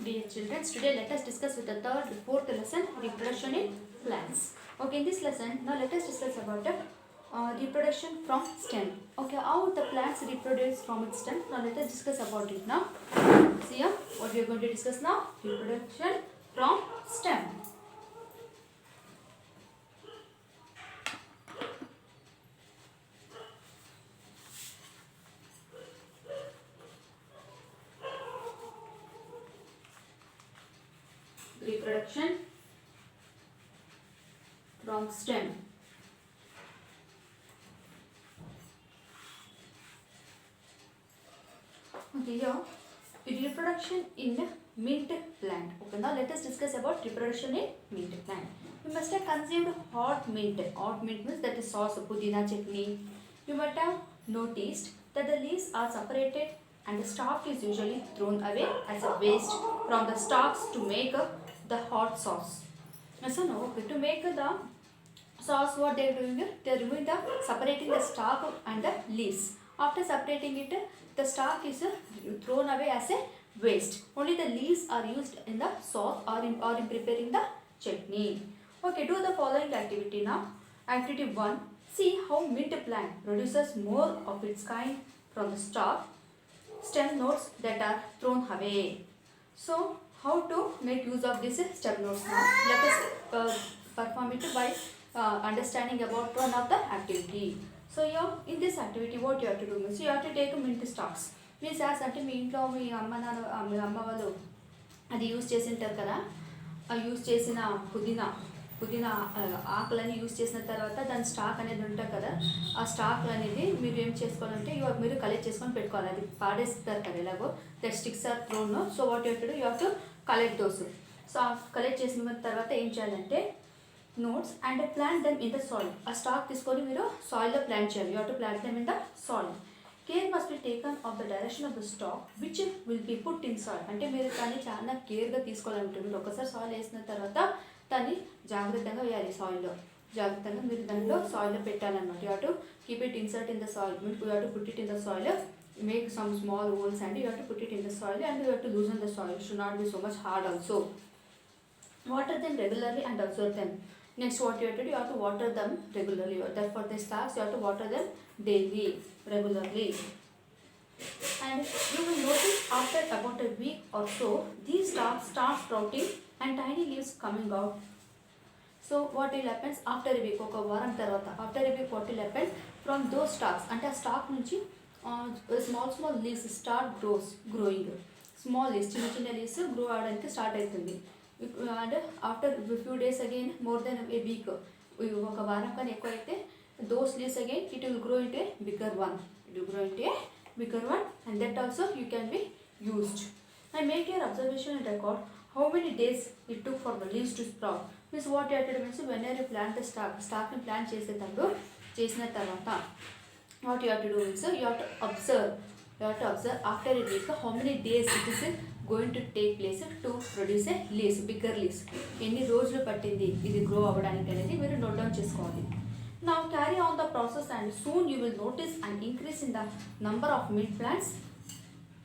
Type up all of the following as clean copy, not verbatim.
Dear children, today let us discuss with the fourth lesson, reproduction in plants. Okay, in this lesson, now let us discuss about reproduction from stem. Okay, how the plants reproduce from its stem. Now let us discuss about it now. See here, what we are going to discuss now? Reproduction from stem. Reproduction from stem. Okay, here reproduction in the mint plant. Okay, now let us discuss about reproduction in mint plant. You must have consumed hot mint. Hot mint means that is sauce, pudina chutney. You might have noticed that the leaves are separated and the stalk is usually thrown away as a waste from the stalks to make the hot sauce. So no, okay, to make the sauce, what they are doing here, they are removing the separating the stalk and the leaves. After separating it, the stalk is thrown away as a waste. Only the leaves are used in the sauce or in preparing the chutney. Okay, do the following activity now. Activity 1. See how mint plant produces more of its kind from the stalk stem nodes that are thrown away. So, how to make use of this stem nodes now? Let us perform it by understanding about one of the activity. So here in this activity what you have to do means you have to take a mint stalks. Means as అంటే మీ ఇంట్లో మీ అమ్మ వాళ్ళు అది use చేసి ఉంటారు కదా, ఆ use చేసిన పుదీనా ఆకులని యూస్ చేసిన తర్వాత దాని స్టాక్ అనేది ఉంటుంది కదా, ఆ స్టాక్ అనేది మీరు ఏం చేసుకోవాలంటే మీరు కలెక్ట్ చేసుకొని పెట్టుకోవాలి. అది పాడేస్తారు కదా ఎలాగో, that sticks are thrown. So what you to you have to collect those. So collect చేసిన తర్వాత ఏం చేయాలంటే nodes and plant them in the soil. A stalk తీసుకొని మీరు soil లో plant చేయాలి. You have to plant them in the soil. Care must be taken of the direction of the stalk which will be put in soil. అంటే మీరు దాన్ని చాలా కేర్గా తీసుకోవాలంటుంది. ఒకసారి soil వేసిన తర్వాత దాన్ని జాగ్రత్తగా వేయాలి. సాయిల్లో జాగ్రత్తగా మీరు దాంట్లో సాయిల్లో పెట్టాలన్నమాట. You have to keep it insert in the soil. You have to put it in the soil. Make some small holes and you have to put it in the soil and you have to loosen the soil. It should not be so much hard also. Water them regularly and observe them. Next, what you have to do, you have to water them regularly. Therefore, the stalks you have to water them daily, regularly. And you will notice after about a week or so, these stalks start sprouting and tiny leaves coming out. So, what will happen after a week? Oka varam tarvata. After a week, what will happen from those stalks? And a stalk nunchi small leaves start growing. Small leaves, chinna leaves grow avaniki start aitundi. And after a few days again, more than a week, oka varam kani ekku aithe those leaves again it will grow into a bigger one. It will grow into a bigger one and that also you can be used. And make your observation and record how many days it took for the leaves to sprout. Means what you have to do means whenever you plant the stalk ni plant చేసేటప్పుడు చేసిన తర్వాత what you have to do means you have to observe after a week how many days it is going to take place to produce a leaves, bigger leaves. ఎన్ని రోజులు పట్టింది ఇది grow అవ్వడానికి అనేది మీరు నోట్ డౌన్ చేసుకోవాలి. Now carry on the process and soon you will notice an increase in the number of mint plants,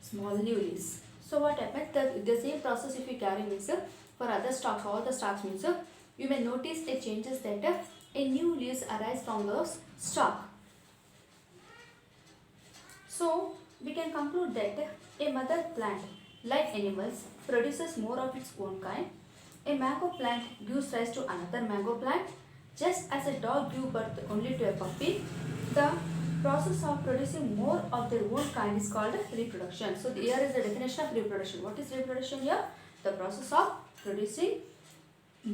small new leaves. So what happens, the same process if you carry means for other stocks, all the stocks means you may notice a changes that a new leaves arise from those stalk. So we can conclude that a mother plant, like animals, produces more of its own kind. A mango plant gives rise to another mango plant. Just as a dog gives birth only to a puppy, the process of producing more of their own kind is called reproduction. So here is the definition of reproduction. What is reproduction here? The process of producing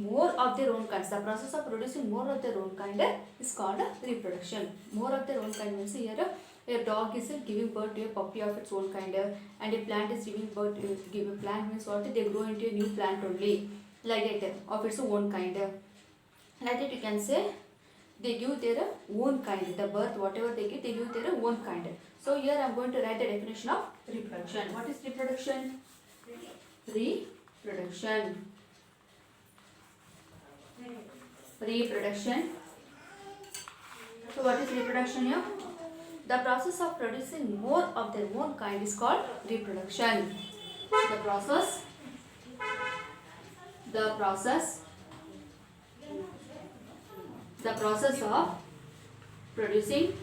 more of their own kinds. The process of producing more of their own kind is called reproduction. More of their own kind means here a dog is giving birth to a puppy of its own kind and a plant is giving birth to a plant means what, they grow into a new plant only like that of its own kind. Like that you can say they give their own kind, the birth whatever they give their own kind. So here I am going to write the definition of reproduction. What is reproduction? Reproduction. So what is reproduction here? The process of producing more of their own kind is called reproduction. The process The process of producing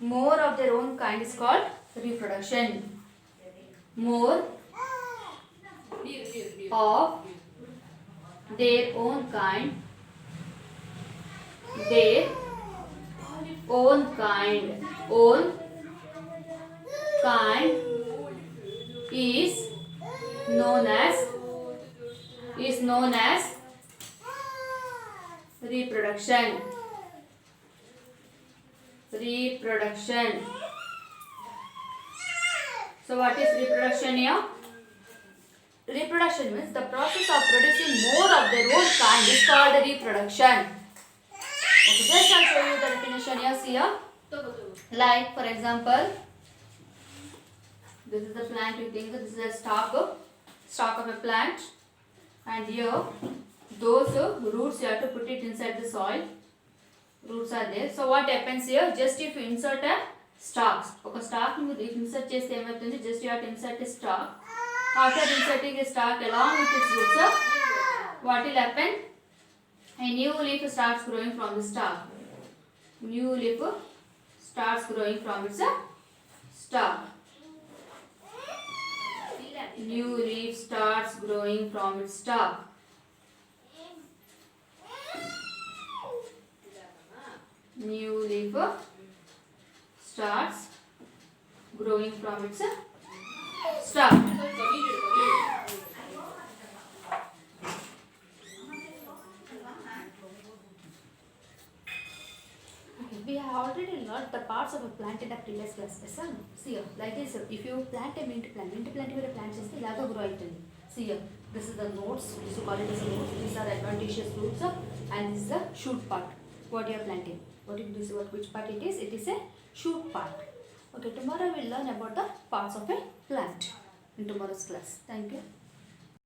more of their own kind is called reproduction. More of their own kind is known as reproduction. So what is reproduction here? Reproduction means the process of producing more of their own kind is called reproduction. Okay, just I'll show you the definition here. Like for example, this is the plant. You think that this is a stalk of a plant, and here those roots you have to put it inside the soil. Roots are there. So what happens here? Just if you insert a stalks, okay, stalk you insert cheste emaitundi, just you have to insert a stalk. After inserting a stalk along with its roots, what will happen? A new leaf starts growing from the stalk. New leaf starts growing from its stalk. New leaf starts growing from its stalk. New leaf starts growing from its stalk. We have already learned the parts of a plant in the previous class. Yes, see here, like this. If you plant a mint plant where a plant is the lago grow it. See here, this is the nodes. So call it as nodes. These are adventitious roots, and this is the shoot part. What you are planting? Which part it is? It is a shoot part. Okay, tomorrow we will learn about the parts of a plant in tomorrow's class. Thank you.